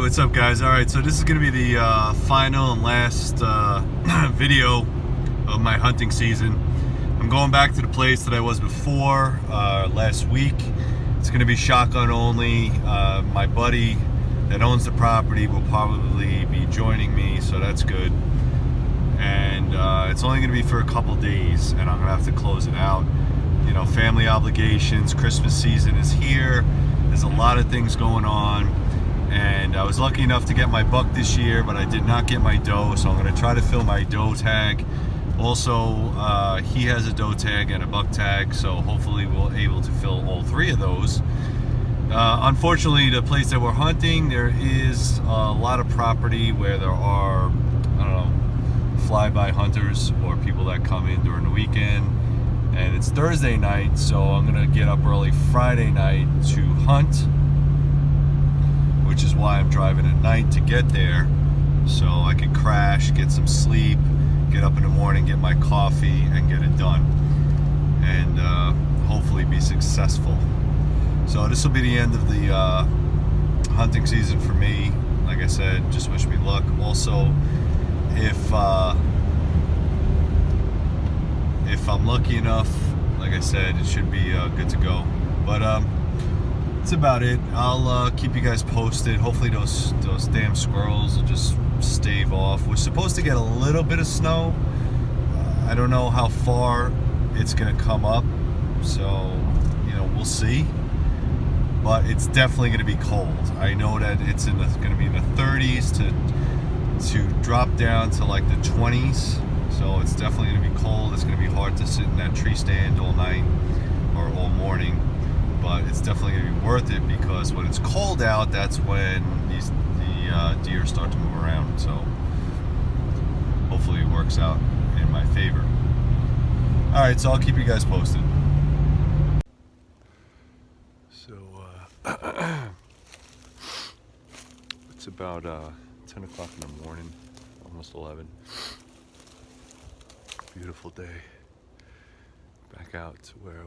what's up guys? Alright, so this is going to be the final and last video of my hunting season. I'm going back to the place that I was before last week. It's going to be shotgun only. My buddy that owns the property will probably be joining me, so that's good. And it's only going to be for a couple days, and I'm going to have to close it out. You know, family obligations, Christmas season is here. There's a lot of things going on. And I was lucky enough to get my buck this year, but I did not get my doe, so I'm going to try to fill my doe tag. Also, he has a doe tag and a buck tag, so hopefully we'll be able to fill all three of those. Unfortunately, the place that we're hunting, there is a lot of property where there are, I don't know, fly-by hunters or people that come in during the weekend. And it's Thursday night, so I'm going to get up early Friday night to hunt, which is why I'm driving at night to get there, so I can crash, get some sleep, get up in the morning, get my coffee, and get it done, and hopefully be successful. So this will be the end of the hunting season for me. Like I said, just wish me luck. Also, if I'm lucky enough, like I said, it should be good to go. But that's about it. I'll keep you guys posted. Hopefully those damn squirrels will just stave off. We're supposed to get a little bit of snow. I don't know how far it's gonna come up, so you know, we'll see. But it's definitely gonna be cold. I know that it's gonna be in the 30s to drop down to like the 20s. So it's definitely gonna be cold. It's gonna be hard to sit in that tree stand all night or all morning. But it's definitely going to be worth it, because when it's cold out, that's when the deer start to move around. So hopefully it works out in my favor. Alright, so I'll keep you guys posted. So it's about 10 o'clock in the morning, almost 11. Beautiful day. Back out to where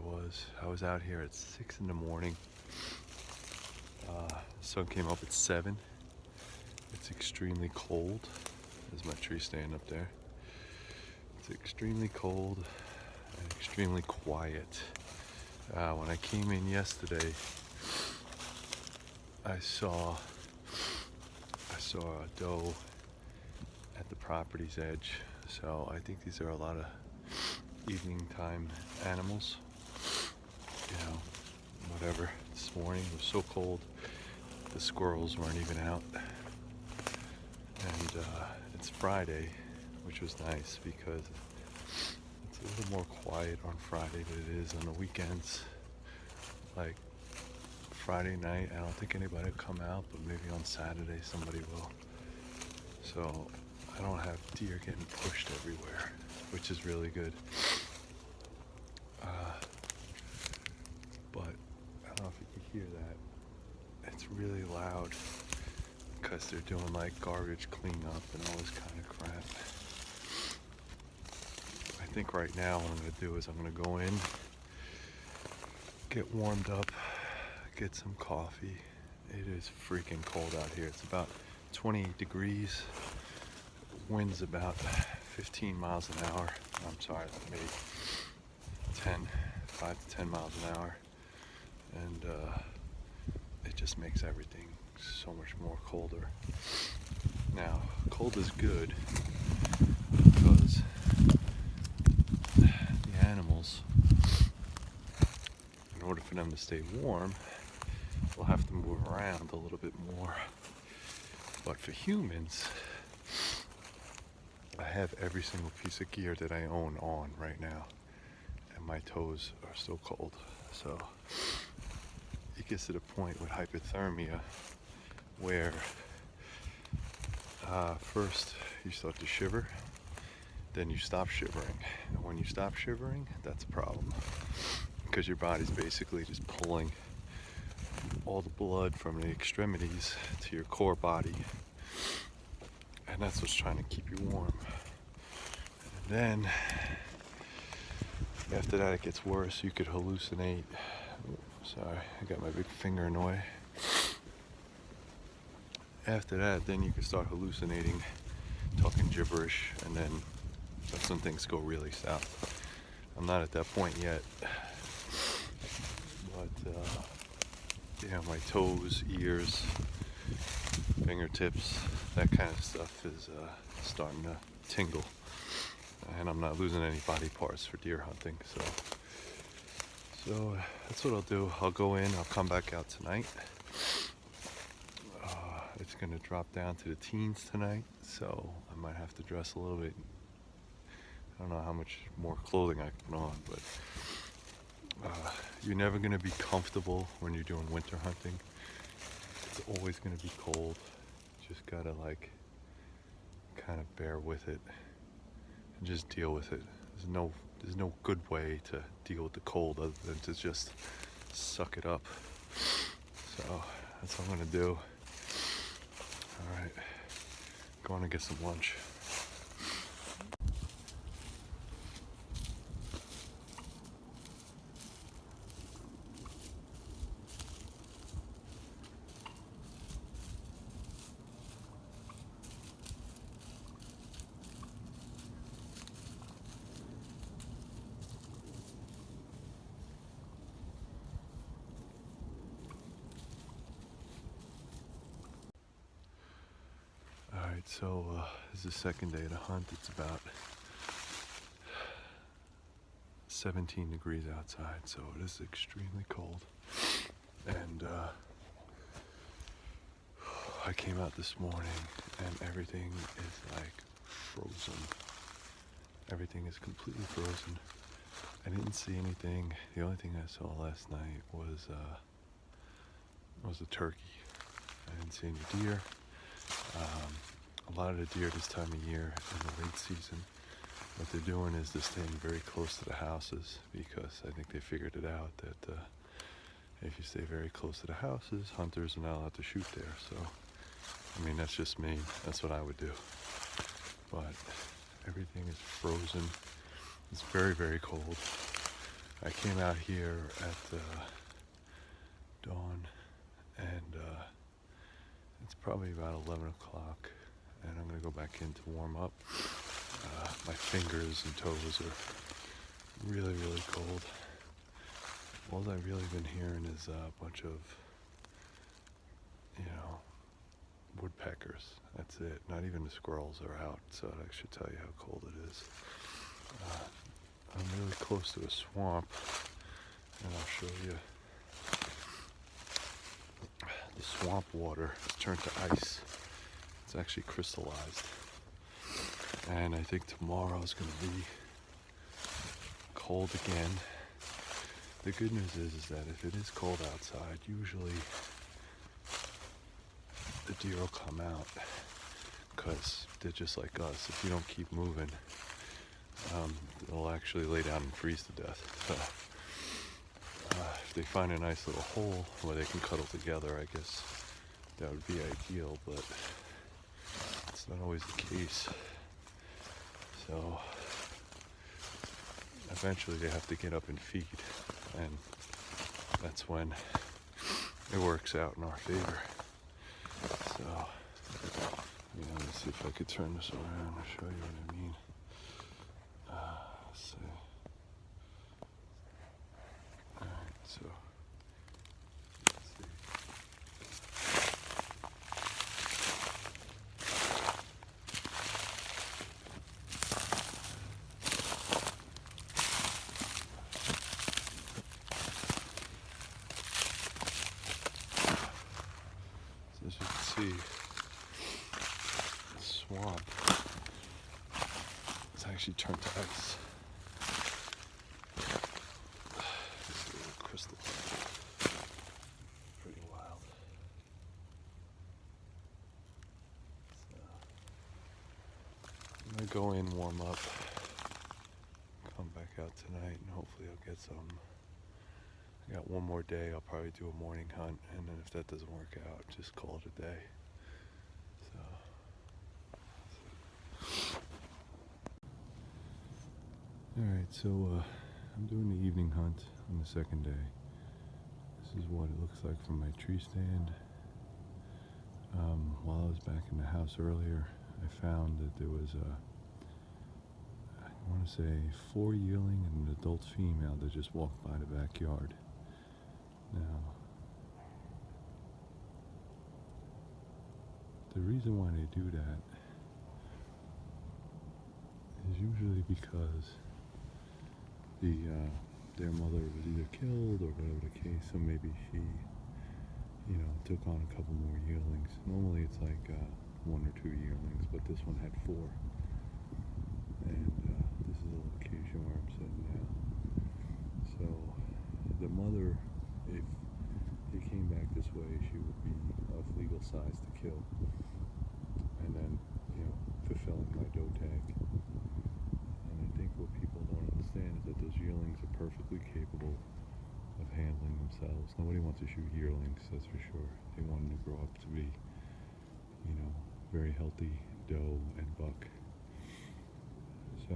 I was out here at 6 in the morning. Sun came up at 7. It's extremely cold. There's my tree stand up there. It's extremely cold and extremely quiet. When I came in yesterday, I saw a doe at the property's edge. So I think these are a lot of evening time animals, you know, whatever. This morning it was so cold, the squirrels weren't even out. And it's Friday, which was nice because it's a little more quiet on Friday than it is on the weekends. Like Friday night, I don't think anybody will come out, but maybe on Saturday somebody will. So I don't have deer getting pushed everywhere, which is really good. But I don't know if you can hear that. It's really loud because they're doing like garbage cleanup and all this kind of crap. I think right now what I'm going to do is I'm going to go in, get warmed up, get some coffee. It is freaking cold out here. It's about 28 degrees. Wind's about 15 miles an hour. I'm sorry, maybe 5 to 10 miles an hour. And it just makes everything so much more colder. Now, cold is good because the animals, in order for them to stay warm, will have to move around a little bit more. But for humans, I have every single piece of gear that I own on right now, and my toes are still cold. So it gets to the point with hypothermia where first you start to shiver, then you stop shivering. And when you stop shivering, that's a problem, because your body's basically just pulling all the blood from the extremities to your core body. And that's what's trying to keep you warm. And then, after that, it gets worse. You could hallucinate. Sorry, I got my big finger in the way. after that, then you can start hallucinating, talking gibberish, and then that's when things go really south. I'm not at that point yet, but yeah, my toes, ears, fingertips, that kind of stuff is starting to tingle, and I'm not losing any body parts for deer hunting. So that's what I'll do. I'll go in, I'll come back out tonight. It's gonna drop down to the teens tonight, so I might have to dress a little bit. I don't know how much more clothing I can put on, but you're never gonna be comfortable when you're doing winter hunting. It's always gonna be cold. Just gotta like kind of bear with it and just deal with it. There's no good way to deal with the cold other than to just suck it up. So that's what I'm gonna do. All right, going to get some lunch. Alright, so this is the second day of the hunt. It's about 17 degrees outside, so it is extremely cold. And I came out this morning and everything is like frozen. Everything is completely frozen. I didn't see anything. The only thing I saw last night was a turkey. I didn't see any deer. A lot of the deer this time of year in the late season, what they're doing is they're staying very close to the houses, because I think they figured it out that if you stay very close to the houses, hunters are not allowed to shoot there. So, I mean, that's just me. That's what I would do. But everything is frozen. It's very, very cold. I came out here at dawn, and it's probably about 11 o'clock, and I'm going to go back in to warm up. My fingers and toes are really, really cold. All I've really been hearing is a bunch of, woodpeckers. That's it. Not even the squirrels are out, so that should tell you how cold it is. I'm really close to a swamp, and I'll show you. The swamp water has turned to ice. It's actually crystallized. And I think tomorrow is going to be cold again. The good news is that if it is cold outside, usually the deer will come out, because they're just like us. If you don't keep moving, they'll actually lay down and freeze to death. So, if they find a nice little hole where they can cuddle together, I guess that would be ideal, but it's not always the case. So eventually they have to get up and feed, and that's when it works out in our favor. So, let me see if I could turn this around and show you what I mean. Let's see. Alright, so let's see. So as you can see, the swamp is actually turned to ice. Crystal. Pretty wild. So, I'm gonna go in, warm up, come back out tonight, and hopefully I'll get some. I got one more day. I'll probably do a morning hunt, and then if that doesn't work out, just call it a day. Alright, so I'm doing the evening hunt on the second day. This is what it looks like from my tree stand. While I was back in the house earlier, I found that there was I want to say 4 yearling and an adult female that just walked by the backyard. Now, the reason why they do that is usually because their mother was either killed or whatever the case, so maybe she, took on a couple more yearlings. Normally it's like 1 or 2 yearlings, but this one had 4. And this is the location where I'm sitting now. So the mother, if they came back this way, she would be of legal size to kill. And then, fulfilling my doe tag. And I think what people don't understand is that those yearlings are perfectly capable of handling themselves. Nobody wants to shoot yearlings, that's for sure. They want them to grow up to be, very healthy doe and buck. So,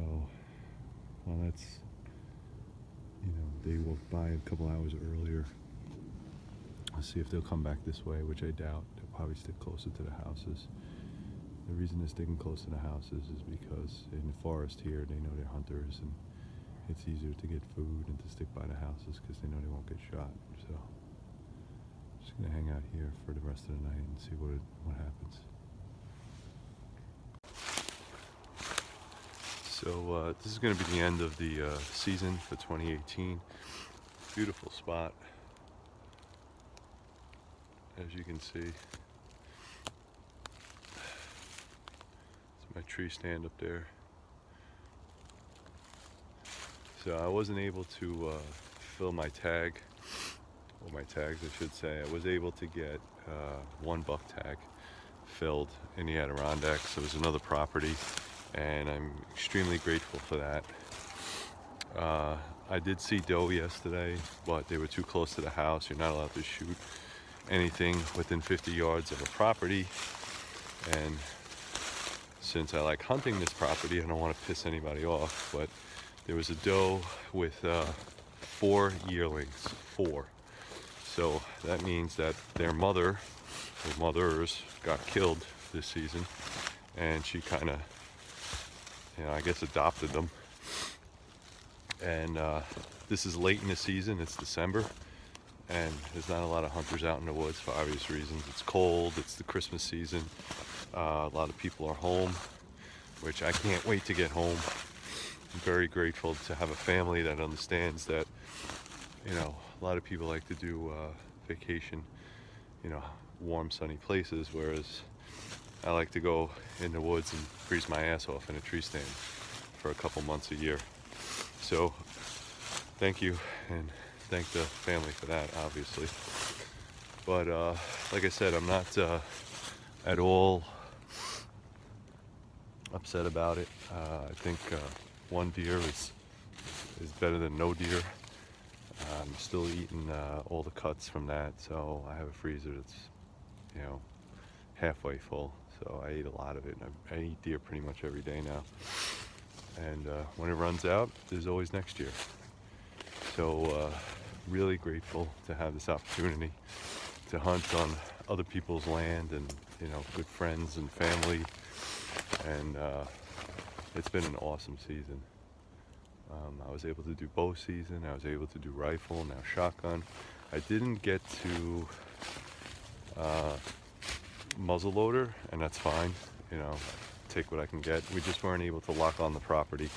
well, that's, they walked by a couple hours earlier. I'll see if they'll come back this way, which I doubt. They'll probably stick closer to the houses. The reason they're sticking close to the houses is because in the forest here, they know they're hunters, and it's easier to get food and to stick by the houses because they know they won't get shot. So I'm just gonna hang out here for the rest of the night and see what happens. So this is going to be the end of the season for 2018. Beautiful spot, as you can see. It's my tree stand up there. So I wasn't able to fill my tag, or my tags I should say. I was able to get 1 buck tag filled in the Adirondacks. It was another property, and I'm extremely grateful for that. I did see doe yesterday, but they were too close to the house. You're not allowed to shoot anything within 50 yards of a property, and since I like hunting this property, I don't want to piss anybody off, but there was a doe with 4 yearlings, 4. So that means that their mother, or mothers, got killed this season, and she kind of, I guess adopted them. And this is late in the season, it's December, and there's not a lot of hunters out in the woods for obvious reasons. It's cold, it's the Christmas season, a lot of people are home, which I can't wait to get home. I'm very grateful to have a family that understands that, a lot of people like to do vacation, warm, sunny places, whereas I like to go in the woods and freeze my ass off in a tree stand for a couple months a year. So thank you, and thank the family for that, obviously. But like I said, I'm not at all upset about it. I think 1 deer is better than no deer. I'm still eating all the cuts from that, so I have a freezer that's, halfway full. So I eat a lot of it. I eat deer pretty much every day now. And when it runs out, there's always next year. So really grateful to have this opportunity to hunt on other people's land, and good friends and family. And it's been an awesome season. I was able to do bow season, I was able to do rifle, now shotgun. I didn't get to muzzleloader, and that's fine. Take what I can get. We just weren't able to lock on the property.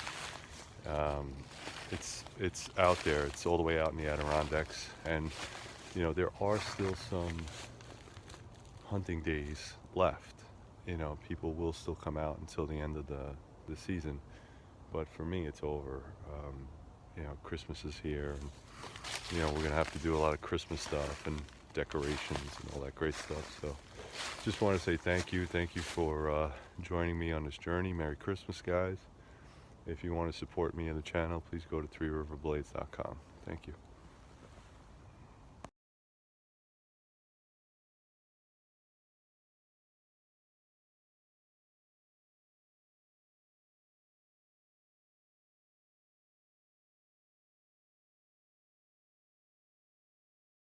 It's out there. It's all the way out in the Adirondacks, and there are still some hunting days left. People will still come out until the end of the season, but for me it's over. Christmas is here, and we're gonna have to do a lot of Christmas stuff and decorations and all that great stuff. So just want to say thank you for joining me on this journey. Merry Christmas, guys. If you want to support me and the channel, please go to threeriverblades.com. Thank you.